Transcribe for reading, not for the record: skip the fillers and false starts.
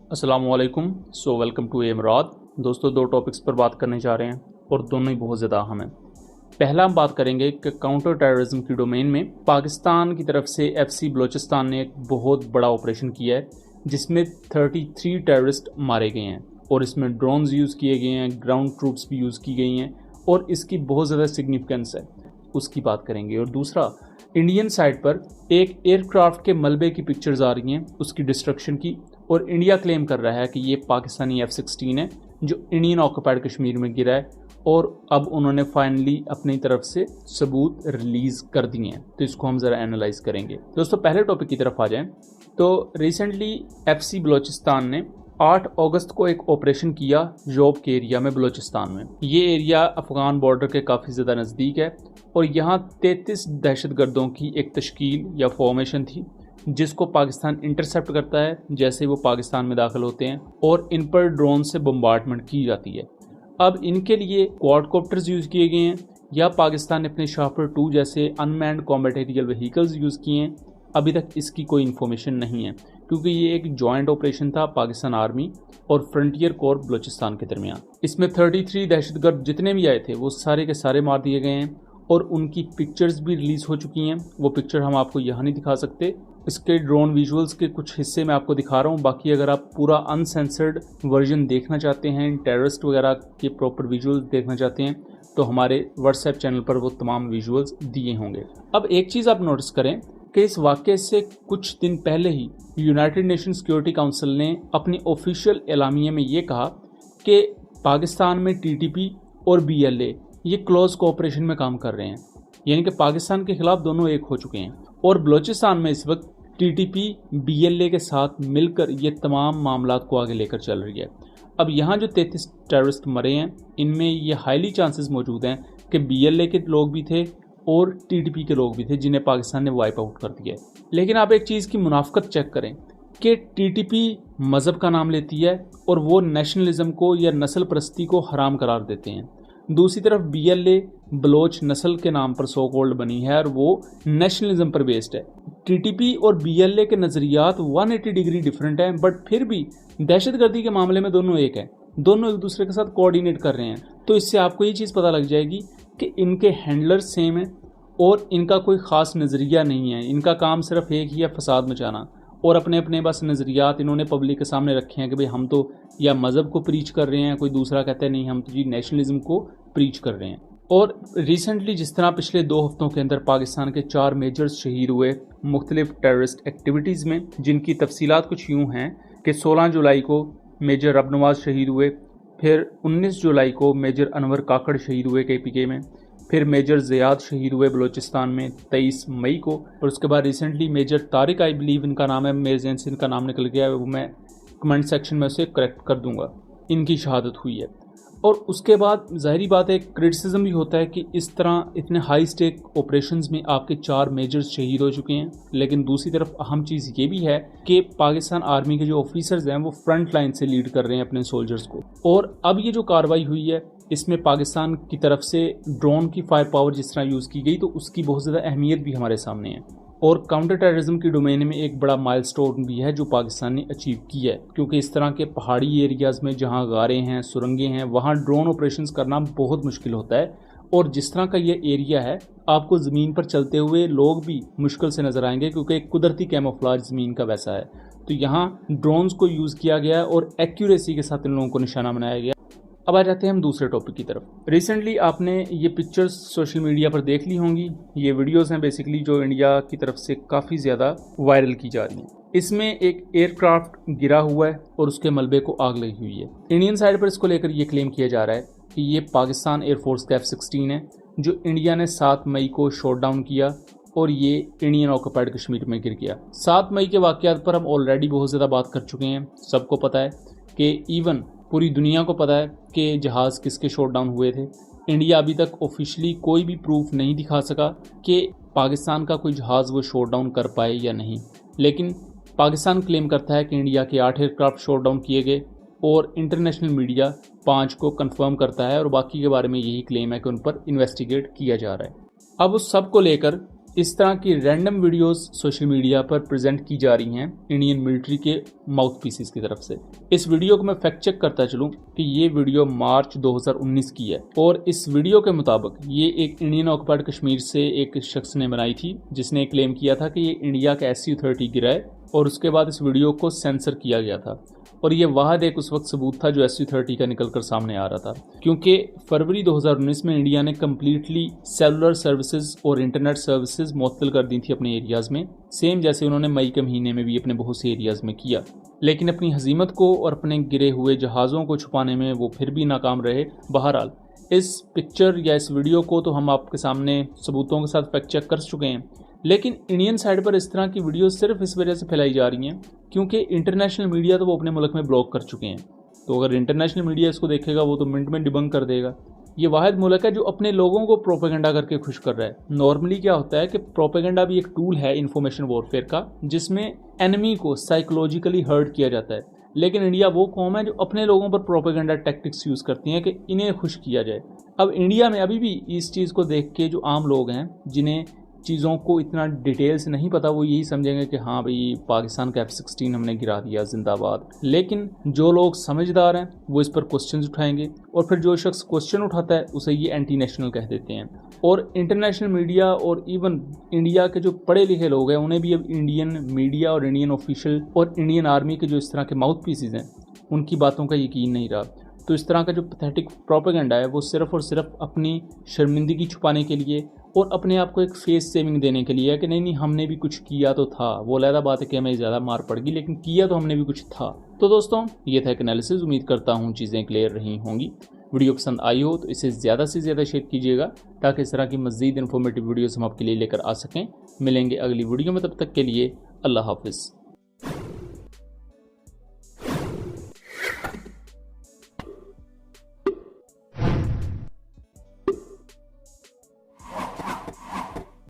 अस्सलामुअलैकुम। Welcome to एमराद। दोस्तों, दो टॉपिक्स पर बात करने जा रहे हैं और दोनों ही बहुत ज़्यादा अहम हैं। पहला हम बात करेंगे कि काउंटर टेररिज्म की डोमेन में पाकिस्तान की तरफ से एफसी बलूचिस्तान ने एक बहुत बड़ा ऑपरेशन किया है जिसमें 33 टेररिस्ट मारे गए हैं और इसमें ड्रोन्स यूज़ किए गए हैं, ग्राउंड ट्रूप्स भी यूज़ की गई हैं और इसकी बहुत ज़्यादा सिग्निफिकेंस है, उसकी बात करेंगे। और दूसरा, इंडियन साइड पर एक एयरक्राफ्ट के मलबे की पिक्चर्स आ रही हैं, उसकी डिस्ट्रक्शन की, और इंडिया क्लेम कर रहा है कि ये पाकिस्तानी F-16 है जो इंडियन ऑक्युपाइड कश्मीर में गिरा है और अब उन्होंने फाइनली अपनी तरफ से सबूत रिलीज़ कर दिए हैं। तो इसको हम ज़रा एनालाइज करेंगे। दोस्तों, पहले टॉपिक की तरफ आ जाएं तो रिसेंटली एफसी बलूचिस्तान ने 8 अगस्त को एक ऑपरेशन किया जोब के एरिया में बलूचिस्तान में। ये एरिया अफगान बॉर्डर के काफ़ी ज़्यादा नज़दीक है और यहाँ 33 दहशतगर्दों की एक तश्कील या फॉर्मेशन थी जिसको पाकिस्तान इंटरसेप्ट करता है जैसे वो पाकिस्तान में दाखिल होते हैं और इन पर ड्रोन से बम्बार्डमेंट की जाती है। अब इनके लिए क्वाडकॉप्टर्स यूज़ किए गए हैं या पाकिस्तान ने अपने शाहपुर 2 जैसे unmanned combat aerial vehicles use किए हैं। अभी तक इसकी कोई इन्फॉर्मेशन नहीं है क्योंकि ये एक जॉइंट ऑपरेशन था पाकिस्तान आर्मी और फ्रंटियर कोर बलूचिस्तान के दरमियान। इसमें 33 दहशतगर्द जितने भी आए थे वो सारे के सारे मार दिए गए हैं और उनकी पिक्चर्स भी रिलीज़ हो चुकी हैं। वो पिक्चर हम आपको यहाँ नहीं दिखा सकते, इसके ड्रोन विजुअल्स के कुछ हिस्से मैं आपको दिखा रहा हूँ। बाकी अगर आप पूरा अनसेंसर्ड वर्जन देखना चाहते हैं, टेररिस्ट वगैरह के प्रॉपर विजुअल्स देखना चाहते हैं तो हमारे व्हाट्सएप चैनल पर वो तमाम विजुअल्स दिए होंगे। अब एक चीज़ आप नोटिस करें कि इस वाक़े से कुछ दिन पहले ही यूनाइटेड नेशन सिक्योरिटी काउंसिल ने अपनी ऑफिशियल एलामिया में ये कहा कि पाकिस्तान में TTP और BLA ये क्लोज कोऑपरेशन में काम कर रहे हैं, यानी कि पाकिस्तान के खिलाफ दोनों एक हो चुके हैं और बलूचिस्तान में इस वक्त TTP BLA के साथ मिलकर ये तमाम मामलात को आगे लेकर चल रही है। अब यहाँ जो 33 टेररिस्ट मरे हैं इनमें ये हाईली चांसेस मौजूद हैं कि BLA के लोग भी थे और TTP के लोग भी थे जिन्हें पाकिस्तान ने वाइप आउट कर दिया है। लेकिन आप एक चीज़ की मुनाफकत चेक करें कि TTP मज़हब का नाम लेती है और वो नेशनलिज्म को या नस्ल परस्ती को हराम करार देते हैं। दूसरी तरफ BLA बलोच नस्ल के नाम पर सो कॉल्ड बनी है और वो नेशनलिज्म पर बेस्ड है। TTP और BLA के नज़रियात 180 डिग्री डिफरेंट हैं, बट फिर भी दहशतगर्दी के मामले में दोनों एक हैं, दोनों एक दूसरे के साथ कोऑर्डिनेट कर रहे हैं। तो इससे आपको ये चीज़ पता लग जाएगी कि इनके हैंडलर्स सेम हैं और इनका कोई ख़ास नज़रिया नहीं है। इनका काम सिर्फ एक ही है, फसाद मचाना, और अपने अपने बस नज़रियात इन्होंने पब्लिक के सामने रखे हैं कि भाई हम तो या मज़हब को प्रीच कर रहे हैं, कोई दूसरा कहता है नहीं हम तो जी नेशनलिज्म को प्रीच कर रहे हैं। और रिसेंटली जिस तरह पिछले 2 हफ्तों के अंदर पाकिस्तान के 4 मेजर्स शहीद हुए मुख्तलिफ टेररिस्ट एक्टिविटीज़ में, जिनकी तफसीलात कुछ यूँ हैं कि 16 जुलाई को मेजर रबनवाज शहीद हुए, फिर 19 जुलाई को मेजर अनवर काकड़ शहीद हुए KPK में, फिर मेजर ज़ियाद शहीद हुए बलूचिस्तान में 23 मई को, और उसके बाद recently major Tariq, I believe इनका नाम है, मेरे ज़हन से इनका नाम निकल गया है, वो मैं कमेंट सेक्शन में उसे करेक्ट कर दूंगा, इनकी शहादत हुई है। और उसके बाद ज़ाहिरी बात है क्रिटिसिज्म भी होता है कि इस तरह इतने हाई स्टेक ऑपरेशंस में आपके 4 मेजर्स शहीद हो चुके हैं। लेकिन दूसरी तरफ अहम चीज़ ये भी है कि पाकिस्तान आर्मी के जो ऑफिसर्स हैं वो फ्रंट लाइन से लीड कर रहे हैं अपने सोल्जर्स को। और अब ये जो कार्रवाई हुई है इसमें पाकिस्तान की तरफ से ड्रोन की फायर पावर जिस तरह यूज़ की गई तो उसकी बहुत ज़्यादा अहमियत भी हमारे सामने है। और काउंटर टेररिज्म की डोमेन में एक बड़ा माइलस्टोन भी है जो पाकिस्तान ने अचीव किया है, क्योंकि इस तरह के पहाड़ी एरियाज़ में जहां गारें हैं, सुरंगें हैं, वहां ड्रोन ऑपरेशंस करना बहुत मुश्किल होता है। और जिस तरह का ये एरिया है आपको ज़मीन पर चलते हुए लोग भी मुश्किल से नज़र आएंगे क्योंकि एक कुदरती कैमोफ्लेज ज़मीन का वैसा है। तो यहाँ ड्रोन्स को यूज़ किया गया और एक्यूरेसी के साथ इन लोगों को निशाना बनाया गया। अब आ जाते हैं हम दूसरे टॉपिक की तरफ। रिसेंटली आपने ये पिक्चर्स सोशल मीडिया पर देख ली होंगी। ये वीडियोस हैं बेसिकली जो इंडिया की तरफ से काफ़ी ज़्यादा वायरल की जा रही हैं। इसमें एक एयरक्राफ्ट गिरा हुआ है और उसके मलबे को आग लगी हुई है। इंडियन साइड पर इसको लेकर ये क्लेम किया जा रहा है कि ये पाकिस्तान एयरफोर्स का F-16 है जो इंडिया ने 7 मई को शॉट डाउन किया और ये इंडियन ऑक्युपाइड कश्मीर में गिर गया। 7 मई के वाक़यात पर हम ऑलरेडी बहुत ज़्यादा बात कर चुके हैं। सबको पता है कि इवन पूरी दुनिया को पता है कि जहाज़ किसके शॉट डाउन हुए थे। इंडिया अभी तक ऑफिशियली कोई भी प्रूफ नहीं दिखा सका कि पाकिस्तान का कोई जहाज़ वो शॉट डाउन कर पाए या नहीं, लेकिन पाकिस्तान क्लेम करता है कि इंडिया के 8 एयरक्राफ्ट शॉट डाउन किए गए और इंटरनेशनल मीडिया 5 को कंफर्म करता है और बाकी के बारे में यही क्लेम है कि उन पर इन्वेस्टिगेट किया जा रहा है। अब उस सब को लेकर इस तरह की रैंडम वीडियोस सोशल मीडिया पर प्रेजेंट की जा रही हैं इंडियन मिलिट्री के माउथ पीसेस की तरफ से। इस वीडियो को मैं फैक्ट चेक करता चलूं कि ये वीडियो मार्च 2019 की है और इस वीडियो के मुताबिक ये एक इंडियन ऑक्युपाइड कश्मीर से एक शख्स ने बनाई थी, जिसने क्लेम किया था कि ये इंडिया का SU-30 गिराए और उसके बाद इस वीडियो को सेंसर किया गया था और ये वाहद एक उस वक्त सबूत था जो SU-30 का निकलकर सामने आ रहा था, क्योंकि फरवरी 2019 में इंडिया ने कम्प्लीटली सेलुलर सर्विसेज और इंटरनेट सर्विसेज मुअत्तल कर दी थी अपने एरियाज़ में, सेम जैसे उन्होंने मई के महीने में भी अपने बहुत से एरियाज़ में किया। लेकिन अपनी हजीमत को और अपने गिरे हुए जहाज़ों को छुपाने में वो फिर भी नाकाम रहे। बहरहाल इस पिक्चर या इस वीडियो को तो हम आपके सामने सबूतों के साथ फैक्ट चेक कर चुके हैं, लेकिन इंडियन साइड पर इस तरह की वीडियो सिर्फ इस वजह से फैलाई जा रही हैं क्योंकि इंटरनेशनल मीडिया तो वो अपने मुल्क में ब्लॉक कर चुके हैं। तो अगर इंटरनेशनल मीडिया इसको देखेगा वो तो मिनट में डिबंक कर देगा। ये वाहिद मुल्क है जो अपने लोगों को प्रोपेगेंडा करके खुश कर रहा है। नॉर्मली क्या होता है कि प्रोपेगेंडा भी एक टूल है इन्फॉर्मेशन वॉरफेयर का, जिसमें एनिमी को साइकोलॉजिकली हर्ट किया जाता है, लेकिन इंडिया वो कौम है जो अपने लोगों पर प्रोपेगेंडा टैक्टिक्स यूज़ करती हैं कि इन्हें खुश किया जाए। अब इंडिया में अभी भी इस चीज़ को देख के जो आम लोग हैं जिन्हें चीज़ों को इतना डिटेल से नहीं पता, वो यही समझेंगे कि हाँ भाई पाकिस्तान का F-16 हमने गिरा दिया, जिंदाबाद। लेकिन जो लोग समझदार हैं वो इस पर क्वेश्चंस उठाएंगे और फिर जो शख्स क्वेश्चन उठाता है उसे ये एंटी नेशनल कह देते हैं। और इंटरनेशनल मीडिया और इवन इंडिया के जो पढ़े लिखे लोग हैं उन्हें भी अब इंडियन मीडिया और इंडियन ऑफिशियल और इंडियन आर्मी के जो इस तरह के माउथ पीसेस हैं उनकी बातों का यकीन नहीं रहा। तो इस तरह का जो पैथेटिक प्रोपेगेंडा है वो सिर्फ और सिर्फ अपनी शर्मिंदगी छुपाने के लिए और अपने आप को एक फेस सेविंग देने के लिए है कि नहीं हमने भी कुछ किया तो था। वो अलग बात है कि हमें ज़्यादा मार पड़ गई, लेकिन किया तो हमने भी कुछ था। तो दोस्तों ये था एक एनालिसिस। उम्मीद करता हूँ चीज़ें क्लियर रही होंगी। वीडियो पसंद आई हो तो इसे ज़्यादा से ज़्यादा शेयर कीजिएगा ताकि इस तरह की मज़ीद इन्फॉर्मेटिव वीडियोज़ हम आपके लिए लेकर आ सकें। मिलेंगे अगली वीडियो में, तब तक के लिए अल्लाह हाफिज़।